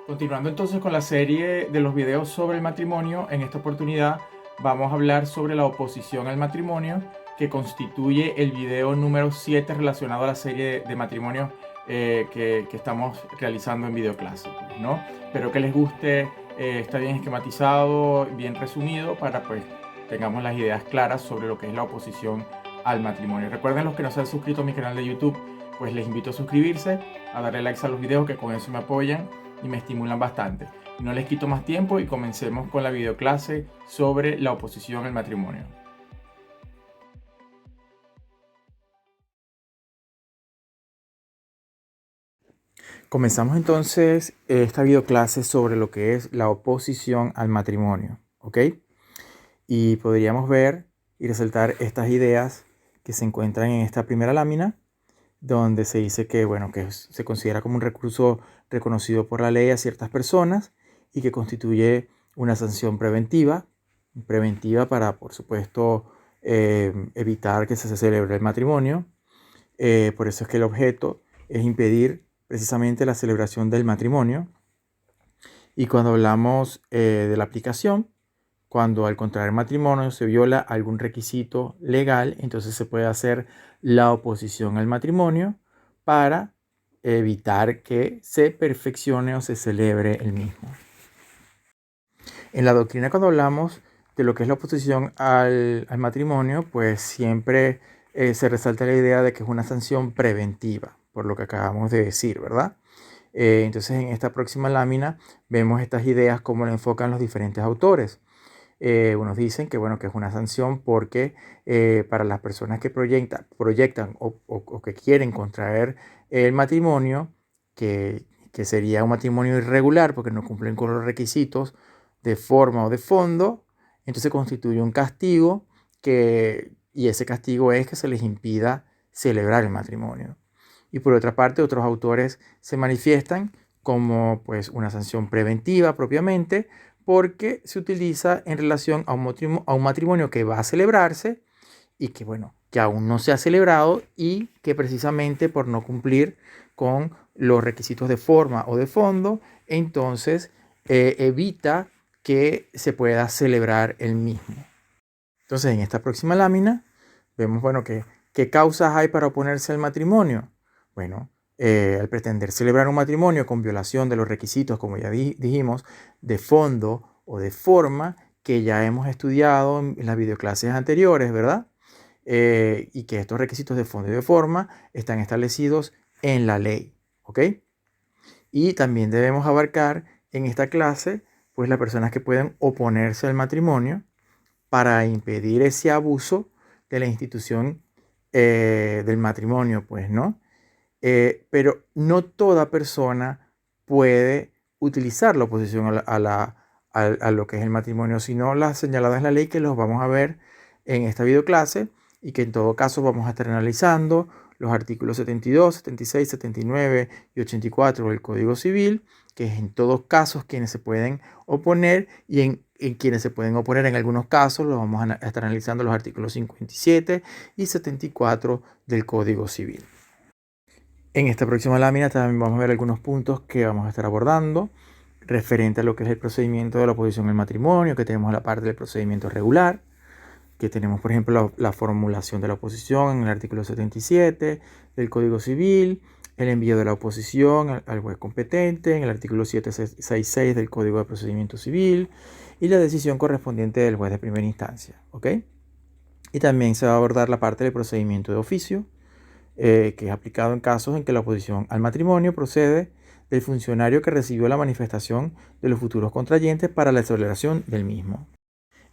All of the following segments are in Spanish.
Continuando entonces con la serie de los videos sobre el matrimonio, en esta oportunidad vamos a hablar sobre la oposición al matrimonio, que constituye el video número 7 relacionado a la serie de matrimonios que estamos realizando en videoclase, pues, ¿no? Espero que les guste, está bien esquematizado, bien resumido, para pues tengamos las ideas claras sobre lo que es la oposición al matrimonio. Recuerden, los que no se han suscrito a mi canal de YouTube, pues les invito a suscribirse, a darle likes a los videos, que con eso me apoyan y me estimulan bastante. No les quito más tiempo y comencemos con la videoclase sobre la oposición al matrimonio. Comenzamos entonces esta videoclase sobre lo que es la oposición al matrimonio, ¿ok? Y podríamos ver y resaltar estas ideas que se encuentran en esta primera lámina, donde se dice que, bueno, que se considera como un recurso reconocido por la ley a ciertas personas y que constituye una sanción preventiva para, por supuesto, evitar que se celebre el matrimonio. Por eso es que el objeto es impedir precisamente la celebración del matrimonio. Y cuando hablamos de la aplicación, cuando al contraer matrimonio se viola algún requisito legal, entonces se puede hacer la oposición al matrimonio para evitar que se perfeccione o se celebre el mismo. En la doctrina, cuando hablamos de lo que es la oposición al matrimonio, pues siempre se resalta la idea de que es una sanción preventiva, por lo que acabamos de decir, ¿verdad? Entonces, en esta próxima lámina vemos estas ideas, cómo lo enfocan los diferentes autores. Unos dicen que, bueno, que es una sanción porque para las personas que proyectan o que quieren contraer el matrimonio, que sería un matrimonio irregular porque no cumplen con los requisitos de forma o de fondo, entonces constituye un castigo y ese castigo es que se les impida celebrar el matrimonio. Y por otra parte, otros autores se manifiestan como pues una sanción preventiva propiamente, porque se utiliza en relación a un matrimonio que va a celebrarse y que, bueno, que aún no se ha celebrado y que precisamente por no cumplir con los requisitos de forma o de fondo, entonces evita que se pueda celebrar el mismo. Entonces, en esta próxima lámina vemos, bueno, qué causas hay para oponerse al matrimonio. Bueno, al pretender celebrar un matrimonio con violación de los requisitos, como ya dijimos, de fondo o de forma, que ya hemos estudiado en las videoclases anteriores, ¿verdad? Y que estos requisitos de fondo y de forma están establecidos en la ley, ¿ok? Y también debemos abarcar en esta clase, pues, las personas que pueden oponerse al matrimonio para impedir ese abuso de la institución del matrimonio, pues, ¿no? Pero no toda persona puede utilizar la oposición a lo que es el matrimonio, sino las señaladas en la ley, que los vamos a ver en esta videoclase, y que en todo caso vamos a estar analizando los artículos 72, 76, 79 y 84 del Código Civil, que es en todos casos quienes se pueden oponer, y en quienes se pueden oponer en algunos casos los vamos a estar analizando los artículos 57 y 74 del Código Civil. En esta próxima lámina también vamos a ver algunos puntos que vamos a estar abordando referente a lo que es el procedimiento de la oposición al matrimonio, que tenemos la parte del procedimiento regular, que tenemos, por ejemplo, la formulación de la oposición en el artículo 77 del Código Civil, el envío de la oposición al juez competente en el artículo 766 del Código de Procedimiento Civil, y la decisión correspondiente del juez de primera instancia, ¿ok? Y también se va a abordar la parte del procedimiento de oficio, que es aplicado en casos en que la oposición al matrimonio procede del funcionario que recibió la manifestación de los futuros contrayentes para la celebración del mismo.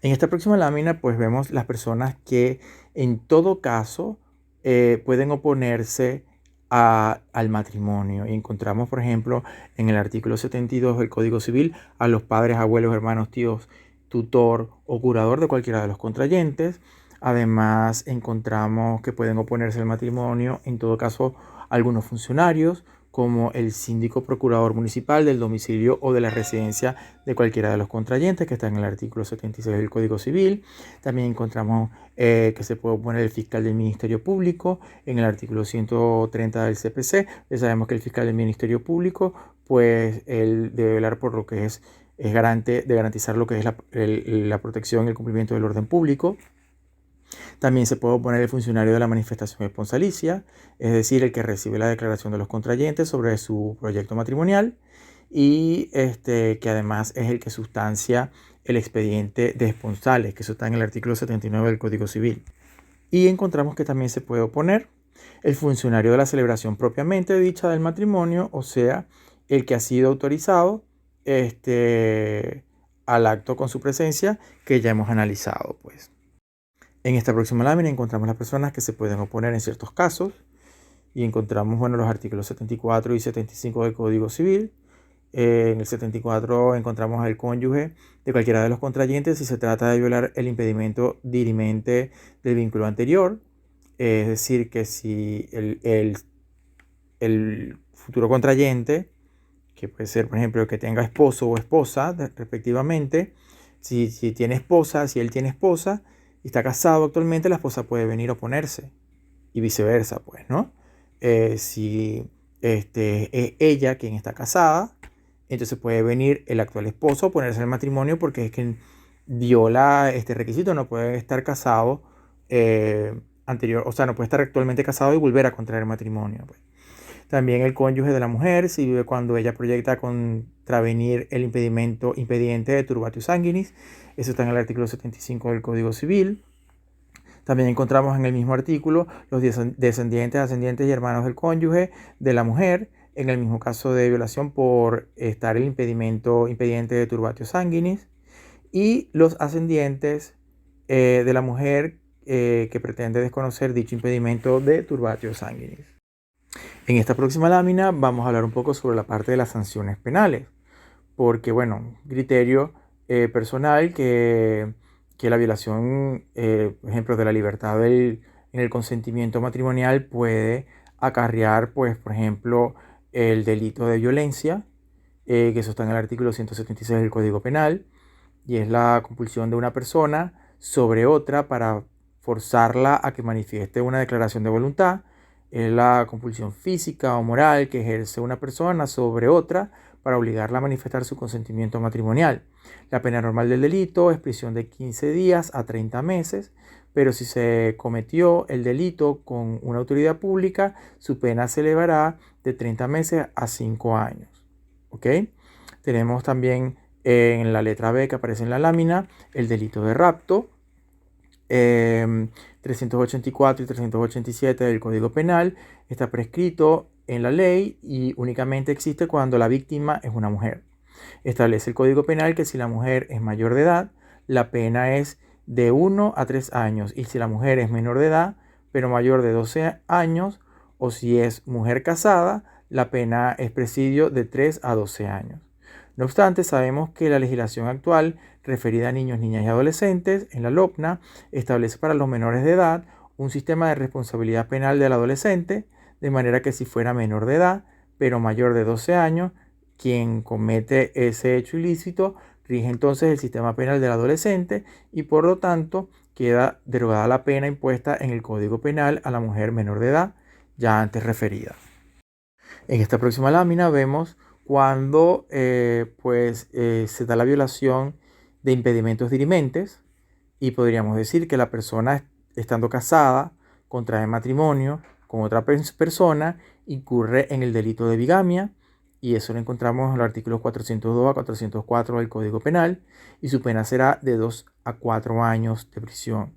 En esta próxima lámina, pues, vemos las personas que en todo caso pueden oponerse al matrimonio, y encontramos, por ejemplo, en el artículo 72 del Código Civil, a los padres, abuelos, hermanos, tíos, tutor o curador de cualquiera de los contrayentes. Además, encontramos que pueden oponerse al matrimonio en todo caso algunos funcionarios, como el síndico procurador municipal del domicilio o de la residencia de cualquiera de los contrayentes, que está en el artículo 76 del Código Civil. También encontramos que se puede oponer el fiscal del Ministerio Público en el artículo 130 del CPC. Ya sabemos que el fiscal del Ministerio Público, pues él debe velar por lo que es garante de garantizar lo que es la protección y el cumplimiento del orden público. También se puede oponer el funcionario de la manifestación esponsalicia, es decir, el que recibe la declaración de los contrayentes sobre su proyecto matrimonial y que además es el que sustancia el expediente de esponsales, que eso está en el artículo 79 del Código Civil. Y encontramos que también se puede oponer el funcionario de la celebración propiamente dicha del matrimonio, o sea, el que ha sido autorizado al acto con su presencia, que ya hemos analizado, pues. En esta próxima lámina encontramos las personas que se pueden oponer en ciertos casos y encontramos, bueno, los artículos 74 y 75 del Código Civil. En el 74 encontramos al cónyuge de cualquiera de los contrayentes si se trata de violar el impedimento dirimente del vínculo anterior, es decir, que si el futuro contrayente, que puede ser, por ejemplo, que tenga esposo o esposa, respectivamente, si tiene esposa, si él tiene esposa, y está casado actualmente, la esposa puede venir a oponerse y viceversa, pues, ¿no? Si es ella quien está casada, entonces puede venir el actual esposo a oponerse al matrimonio porque es que viola este requisito, no puede estar casado anterior, o sea, no puede estar actualmente casado y volver a contraer matrimonio, pues. También el cónyuge de la mujer, si vive cuando ella proyecta contravenir el impediente de turbatio sanguinis. Eso está en el artículo 75 del Código Civil. También encontramos en el mismo artículo los descendientes, ascendientes y hermanos del cónyuge de la mujer, en el mismo caso de violación por estar el impediente de turbatio sanguinis. Y los ascendientes de la mujer que pretende desconocer dicho impedimento de turbatio sanguinis. En esta próxima lámina vamos a hablar un poco sobre la parte de las sanciones penales, porque, bueno, criterio personal que la violación, por ejemplo, de la libertad en el consentimiento matrimonial puede acarrear, pues, por ejemplo, el delito de violencia, que eso está en el artículo 176 del Código Penal, y es la compulsión de una persona sobre otra para forzarla a que manifieste una declaración de voluntad. Es la compulsión física o moral que ejerce una persona sobre otra para obligarla a manifestar su consentimiento matrimonial. La pena normal del delito es prisión de 15 días a 30 meses, pero si se cometió el delito con una autoridad pública, su pena se elevará de 30 meses a 5 años. ¿Ok? Tenemos también en la letra B que aparece en la lámina el delito de rapto. 384 y 387 del Código Penal está prescrito en la ley y únicamente existe cuando la víctima es una mujer. Establece el Código Penal que si la mujer es mayor de edad, la pena es de 1 a 3 años, y si la mujer es menor de edad, pero mayor de 12 años, o si es mujer casada, la pena es presidio de 3 a 12 años. No obstante, sabemos que la legislación actual referida a niños, niñas y adolescentes en la LOPNA establece para los menores de edad un sistema de responsabilidad penal del adolescente, de manera que si fuera menor de edad, pero mayor de 12 años, quien comete ese hecho ilícito, rige entonces el sistema penal del adolescente y por lo tanto queda derogada la pena impuesta en el Código Penal a la mujer menor de edad, ya antes referida. En esta próxima lámina vemos cuando se da la violación de impedimentos dirimentes y podríamos decir que la persona, estando casada, contrae matrimonio con otra persona, incurre en el delito de bigamia, y eso lo encontramos en los artículos 402 a 404 del Código Penal, y su pena será de 2 a 4 años de prisión.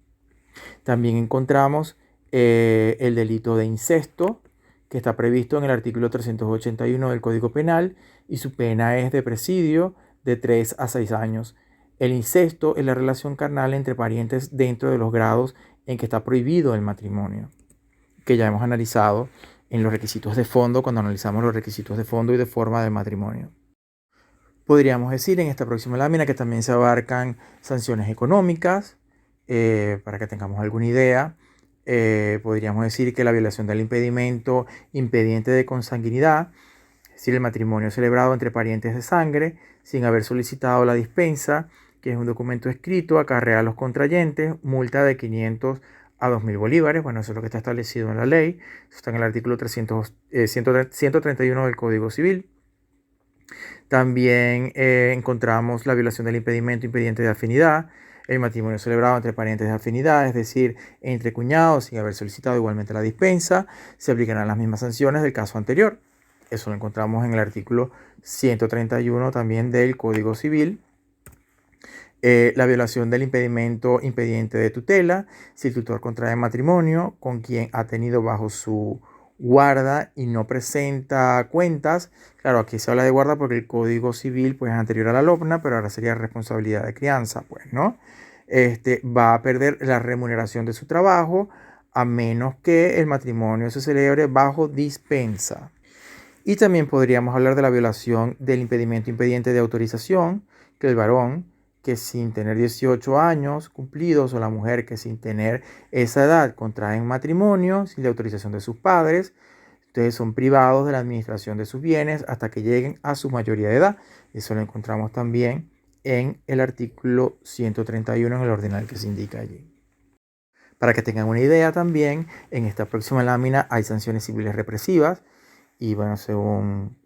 También encontramos el delito de incesto, que está previsto en el artículo 381 del Código Penal, y su pena es de presidio de 3 a 6 años. El incesto es la relación carnal entre parientes dentro de los grados en que está prohibido el matrimonio, que ya hemos analizado en los requisitos de fondo, cuando analizamos los requisitos de fondo y de forma del matrimonio. Podríamos decir en esta próxima lámina que también se abarcan sanciones económicas, para que tengamos alguna idea. podríamos decir que la violación del impedimento impediente de consanguinidad, es decir, el matrimonio celebrado entre parientes de sangre sin haber solicitado la dispensa, que es un documento escrito, acarrea a los contrayentes multa de 500 a 2.000 bolívares. Bueno, eso es lo que está establecido en la ley. Eso está en el artículo 131 del Código Civil. También encontramos la violación del impedimento impediente de afinidad, el matrimonio celebrado entre parientes de afinidad, es decir, entre cuñados sin haber solicitado igualmente la dispensa, se aplicarán las mismas sanciones del caso anterior. Eso lo encontramos en el artículo 131 también del Código Civil. La violación del impedimento impediente de tutela, si el tutor contrae matrimonio con quien ha tenido bajo su guarda y no presenta cuentas. Claro, aquí se habla de guarda porque el Código Civil pues, es anterior a la LOPNA, pero ahora sería responsabilidad de crianza, pues, ¿no? Va a perder la remuneración de su trabajo a menos que el matrimonio se celebre bajo dispensa. Y también podríamos hablar de la violación del impedimento impediente de autorización, que el varón que sin tener 18 años cumplidos o la mujer que sin tener esa edad contraen matrimonio sin la autorización de sus padres, entonces son privados de la administración de sus bienes hasta que lleguen a su mayoría de edad. Eso lo encontramos también en el artículo 131 en el ordenal que se indica allí. Para que tengan una idea también, en esta próxima lámina hay sanciones civiles represivas y bueno, según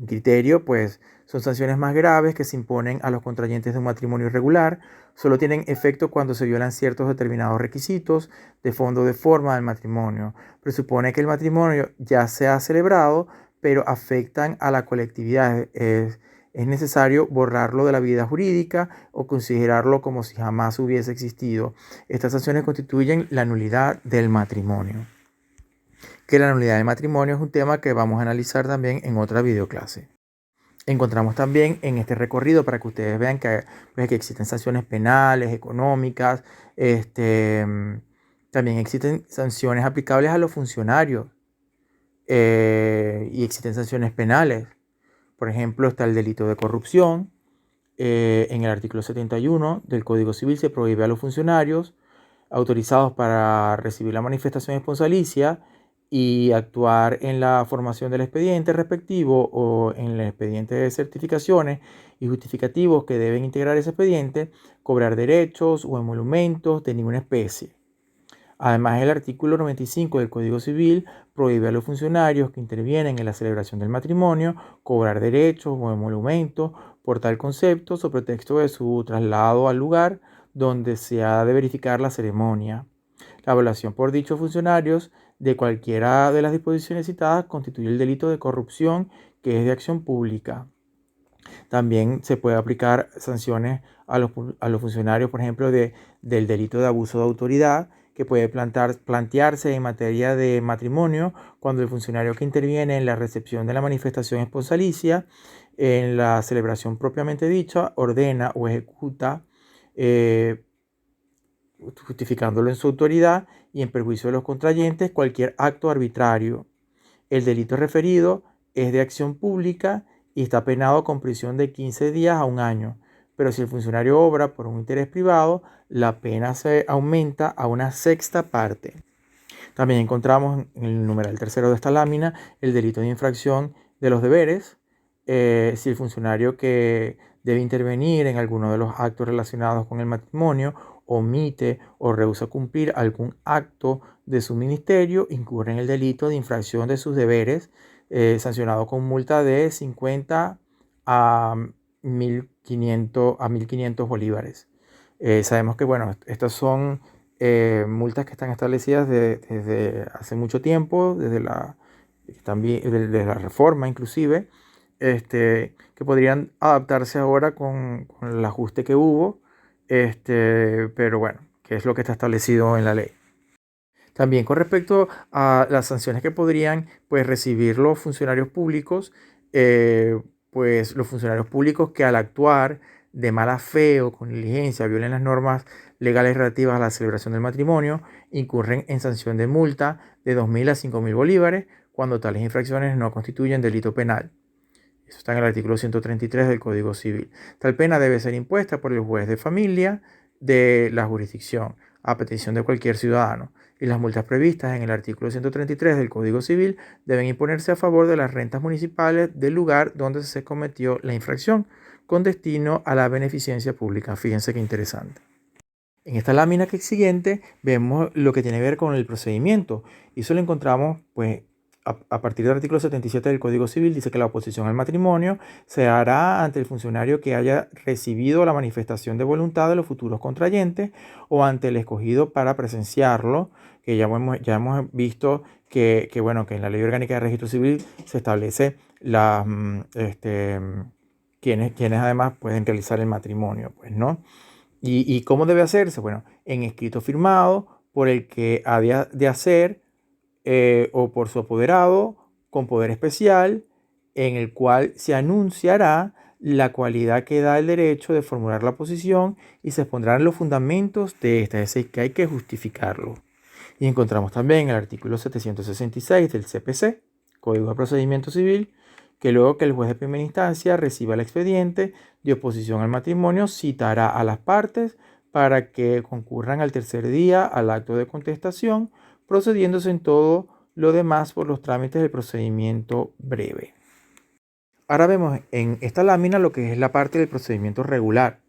criterio, pues son sanciones más graves que se imponen a los contrayentes de un matrimonio irregular. Solo tienen efecto cuando se violan ciertos determinados requisitos de fondo o de forma del matrimonio. Presupone que el matrimonio ya se ha celebrado, pero afectan a la colectividad. Es necesario borrarlo de la vida jurídica o considerarlo como si jamás hubiese existido. Estas sanciones constituyen la nulidad del matrimonio. Que la nulidad del matrimonio es un tema que vamos a analizar también en otra videoclase. Encontramos también en este recorrido para que ustedes vean que existen sanciones penales, económicas, también existen sanciones aplicables a los funcionarios y existen sanciones penales. Por ejemplo, está el delito de corrupción. En el artículo 71 del Código Civil se prohíbe a los funcionarios autorizados para recibir la manifestación esponsalicia y actuar en la formación del expediente respectivo o en el expediente de certificaciones y justificativos que deben integrar ese expediente, cobrar derechos o emolumentos de ninguna especie. Además, el artículo 95 del Código Civil prohíbe a los funcionarios que intervienen en la celebración del matrimonio cobrar derechos o emolumentos por tal concepto sobre pretexto de su traslado al lugar donde se ha de verificar la ceremonia. La violación por dichos funcionarios de cualquiera de las disposiciones citadas constituye el delito de corrupción, que es de acción pública. También se puede aplicar sanciones a los funcionarios, por ejemplo, del delito de abuso de autoridad, que puede plantearse en materia de matrimonio cuando el funcionario que interviene en la recepción de la manifestación esponsalicia, en la celebración propiamente dicha, ordena o ejecuta, justificándolo en su autoridad y en perjuicio de los contrayentes, cualquier acto arbitrario. El delito referido es de acción pública y está penado con prisión de 15 días a 1 año. Pero si el funcionario obra por un interés privado, la pena se aumenta a 1/6 parte. También encontramos en el numeral tercero de esta lámina el delito de infracción de los deberes. Si el funcionario que debe intervenir en alguno de los actos relacionados con el matrimonio omite o rehúsa cumplir algún acto de su ministerio, incurre en el delito de infracción de sus deberes, sancionado con multa de 50 a 1.500 bolívares. Sabemos que, bueno, estas son multas que están establecidas desde hace mucho tiempo, desde la reforma inclusive, que podrían adaptarse ahora con el ajuste que hubo, pero bueno, que es lo que está establecido en la ley. También con respecto a las sanciones que podrían pues, recibir los funcionarios públicos, pues los funcionarios públicos que al actuar de mala fe o con negligencia violen las normas legales relativas a la celebración del matrimonio, incurren en sanción de multa de 2.000 a 5.000 bolívares cuando tales infracciones no constituyen delito penal. Eso está en el artículo 133 del Código Civil. Tal pena debe ser impuesta por el juez de familia de la jurisdicción. a petición de cualquier ciudadano, y las multas previstas en el artículo 133 del Código Civil deben imponerse a favor de las rentas municipales del lugar donde se cometió la infracción, con destino a la beneficencia pública. Fíjense qué interesante. En esta lámina que es siguiente vemos lo que tiene que ver con el procedimiento, y eso lo encontramos pues a partir del artículo 77 del Código Civil. Dice que la oposición al matrimonio se hará ante el funcionario que haya recibido la manifestación de voluntad de los futuros contrayentes o ante el escogido para presenciarlo, que ya hemos visto bueno, que en la Ley Orgánica de Registro Civil se establece quienes además pueden realizar el matrimonio, pues, ¿no? ¿Y cómo debe hacerse? Bueno, en escrito firmado por el que ha de hacer o por su apoderado con poder especial, en el cual se anunciará la cualidad que da el derecho de formular la oposición y se expondrán los fundamentos de esta, es decir, que hay que justificarlo. Y encontramos también el artículo 766 del CPC, Código de Procedimiento Civil, que luego que el juez de primera instancia reciba el expediente de oposición al matrimonio, citará a las partes para que concurran al tercer día al acto de contestación, procediéndose en todo lo demás por los trámites del procedimiento breve. Ahora vemos en esta lámina lo que es la parte del procedimiento regular.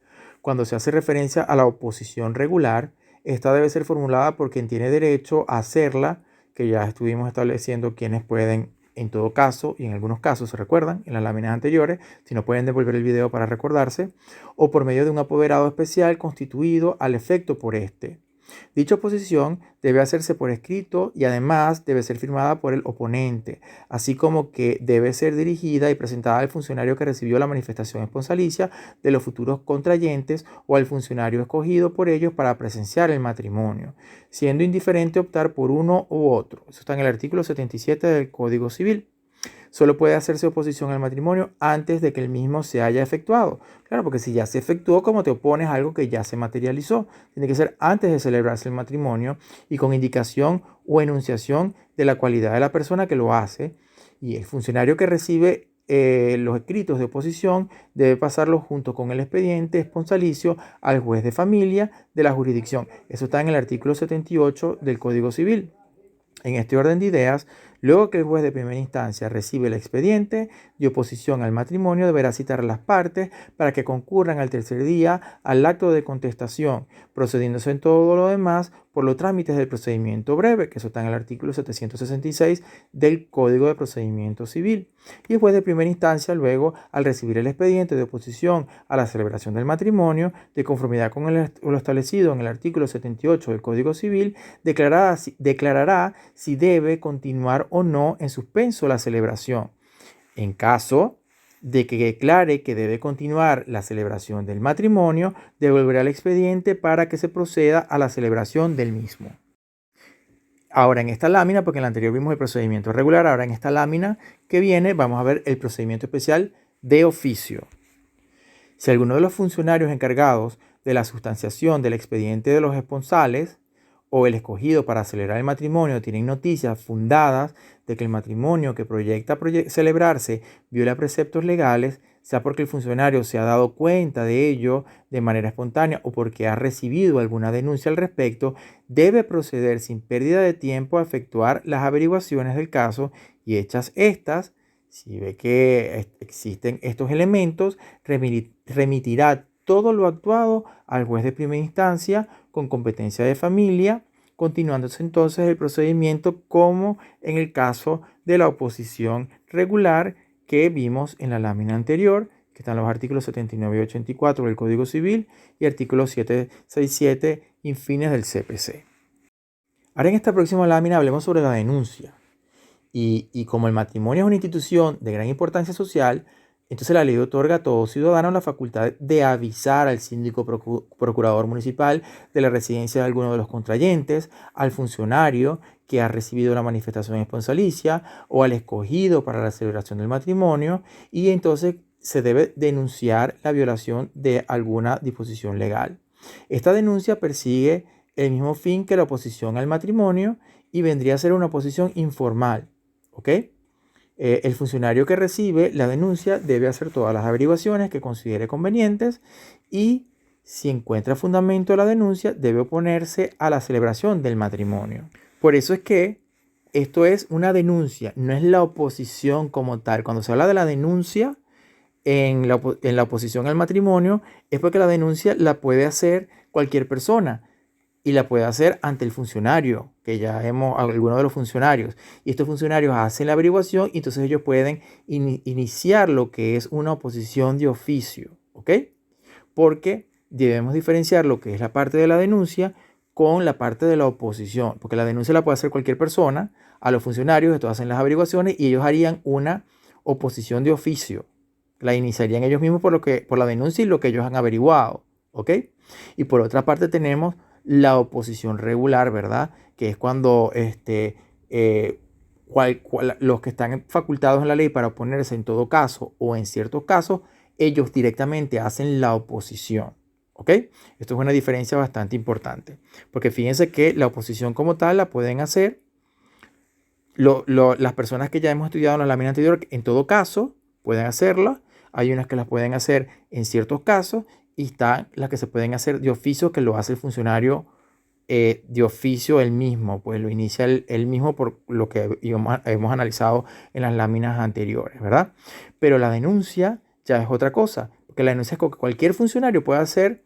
Cuando se hace referencia a la oposición regular, esta debe ser formulada por quien tiene derecho a hacerla, que ya estuvimos estableciendo quienes pueden en todo caso, y en algunos casos se recuerdan en las láminas anteriores, si no pueden devolver el video para recordarse, o por medio de un apoderado especial constituido al efecto por este. Dicha oposición debe hacerse por escrito y además debe ser firmada por el oponente, así como que debe ser dirigida y presentada al funcionario que recibió la manifestación esponsalicia de los futuros contrayentes o al funcionario escogido por ellos para presenciar el matrimonio, siendo indiferente optar por uno u otro. Eso está en el artículo 77 del Código Civil. Solo puede hacerse oposición al matrimonio antes de que el mismo se haya efectuado. Claro, porque si ya se efectuó, ¿cómo te opones a algo que ya se materializó? Tiene que ser antes de celebrarse el matrimonio y con indicación o enunciación de la cualidad de la persona que lo hace. Y el funcionario que recibe los escritos de oposición debe pasarlos junto con el expediente esponsalicio al juez de familia de la jurisdicción. Eso está en el artículo 78 del Código Civil. En este orden de ideas, luego que el juez de primera instancia recibe el expediente de oposición al matrimonio, deberá citar a las partes para que concurran al tercer día al acto de contestación, procediéndose en todo lo demás por los trámites del procedimiento breve, que eso está en el artículo 766 del Código de Procedimiento Civil. Y el juez de primera instancia, luego, al recibir el expediente de oposición a la celebración del matrimonio, de conformidad con lo establecido en el artículo 78 del Código Civil, declarará si debe continuar o no en suspenso la celebración. En caso de que declare que debe continuar la celebración del matrimonio, devolverá el expediente para que se proceda a la celebración del mismo. Ahora en esta lámina, porque en la anterior vimos el procedimiento regular, ahora en esta lámina que viene vamos a ver el procedimiento especial de oficio. Si alguno de los funcionarios encargados de la sustanciación del expediente de los esponsales o el escogido para celebrar el matrimonio tienen noticias fundadas de que el matrimonio que proyecta celebrarse viola preceptos legales, sea porque el funcionario se ha dado cuenta de ello de manera espontánea o porque ha recibido alguna denuncia al respecto, debe proceder sin pérdida de tiempo a efectuar las averiguaciones del caso y hechas estas, si ve que existen estos elementos, remitirá todo lo actuado al juez de primera instancia con competencia de familia, continuándose entonces el procedimiento como en el caso de la oposición regular que vimos en la lámina anterior, que están los artículos 79 y 84 del Código Civil y artículo 767 infines del CPC. Ahora en esta próxima lámina hablemos sobre la denuncia. Y como el matrimonio es una institución de gran importancia social, entonces la ley otorga a todo ciudadano la facultad de avisar al síndico procurador municipal de la residencia de alguno de los contrayentes, al funcionario que ha recibido la manifestación esponsalicia o al escogido para la celebración del matrimonio, y entonces se debe denunciar la violación de alguna disposición legal. Esta denuncia persigue el mismo fin que la oposición al matrimonio y vendría a ser una oposición informal. ¿Ok? El funcionario que recibe la denuncia debe hacer todas las averiguaciones que considere convenientes y si encuentra fundamento la denuncia, debe oponerse a la celebración del matrimonio. Por eso es que esto es una denuncia, no es la oposición como tal. Cuando se habla de la denuncia en la oposición al matrimonio, es porque la denuncia la puede hacer cualquier persona y la puede hacer ante el funcionario, que ya algunos de los funcionarios. Y estos funcionarios hacen la averiguación y entonces ellos pueden iniciar lo que es una oposición de oficio, ¿ok? Porque debemos diferenciar lo que es la parte de la denuncia con la parte de la oposición, porque la denuncia la puede hacer cualquier persona a los funcionarios, estos hacen las averiguaciones y ellos harían una oposición de oficio. La iniciarían ellos mismos por la denuncia y lo que ellos han averiguado, ¿ok? Y por otra parte tenemos la oposición regular, ¿verdad? Que es cuando los que están facultados en la ley para oponerse en todo caso o en ciertos casos, ellos directamente hacen la oposición. ¿Ok? Esto es una diferencia bastante importante. Porque fíjense que la oposición como tal la pueden hacer las personas que ya hemos estudiado en la lámina anterior, en todo caso, pueden hacerla. Hay unas que las pueden hacer en ciertos casos y están las que se pueden hacer de oficio, que lo hace el funcionario de oficio él mismo, pues lo inicia él mismo por lo que hemos analizado en las láminas anteriores, ¿verdad? Pero la denuncia ya es otra cosa, porque la denuncia es que cualquier funcionario puede hacer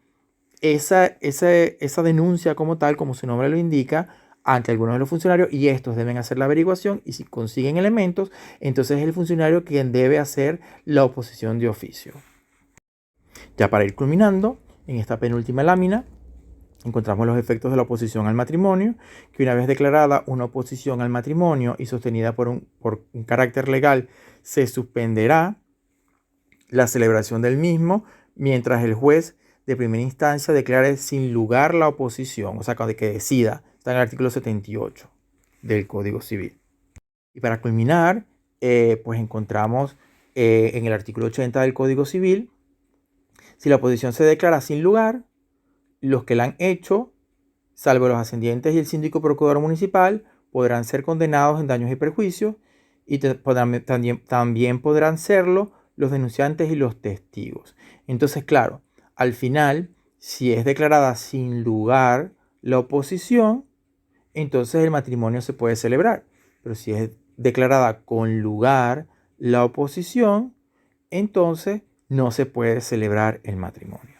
esa denuncia como tal, como su nombre lo indica, ante algunos de los funcionarios y estos deben hacer la averiguación y si consiguen elementos, entonces es el funcionario quien debe hacer la oposición de oficio. Ya para ir culminando, en esta penúltima lámina, encontramos los efectos de la oposición al matrimonio, que una vez declarada una oposición al matrimonio y sostenida por un carácter legal, se suspenderá la celebración del mismo mientras el juez de primera instancia declare sin lugar la oposición, o sea, cuando que decida. Está en el artículo 78 del Código Civil. Y para culminar, pues encontramos en el artículo 80 del Código Civil, si la oposición se declara sin lugar, los que la han hecho, salvo los ascendientes y el síndico procurador municipal, podrán ser condenados en daños y perjuicios y también podrán serlo los denunciantes y los testigos. Entonces, claro, al final, si es declarada sin lugar la oposición, entonces el matrimonio se puede celebrar. Pero si es declarada con lugar la oposición, entonces no se puede celebrar el matrimonio.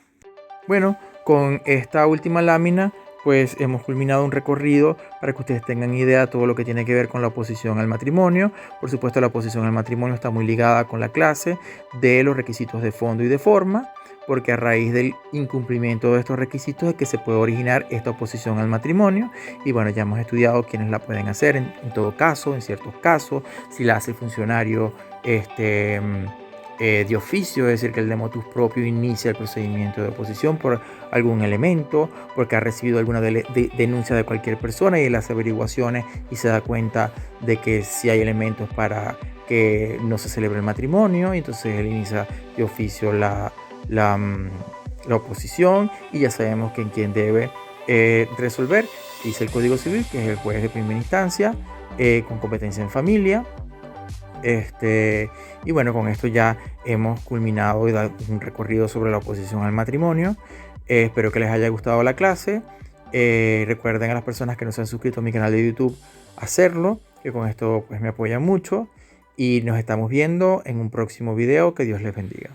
Bueno, con esta última lámina, pues hemos culminado un recorrido para que ustedes tengan idea de todo lo que tiene que ver con la oposición al matrimonio. Por supuesto, la oposición al matrimonio está muy ligada con la clase de los requisitos de fondo y de forma, porque a raíz del incumplimiento de estos requisitos es que se puede originar esta oposición al matrimonio. Y bueno, ya hemos estudiado quiénes la pueden hacer en todo caso, en ciertos casos, si la hace el funcionario de oficio, es decir, que el de motus propio inicia el procedimiento de oposición por algún elemento, porque ha recibido alguna denuncia de cualquier persona y él hace averiguaciones y se da cuenta de que si hay elementos para que no se celebre el matrimonio, y entonces él inicia de oficio la oposición y ya sabemos que en quien debe resolver, dice el Código Civil, que es el juez de primera instancia con competencia en familia. Y bueno, con esto ya hemos culminado y dado un recorrido sobre la oposición al matrimonio. Espero que les haya gustado la clase. Recuerden a las personas que no se han suscrito a mi canal de YouTube hacerlo, que con esto pues me apoyan mucho. Y nos estamos viendo en un próximo video. Que Dios les bendiga.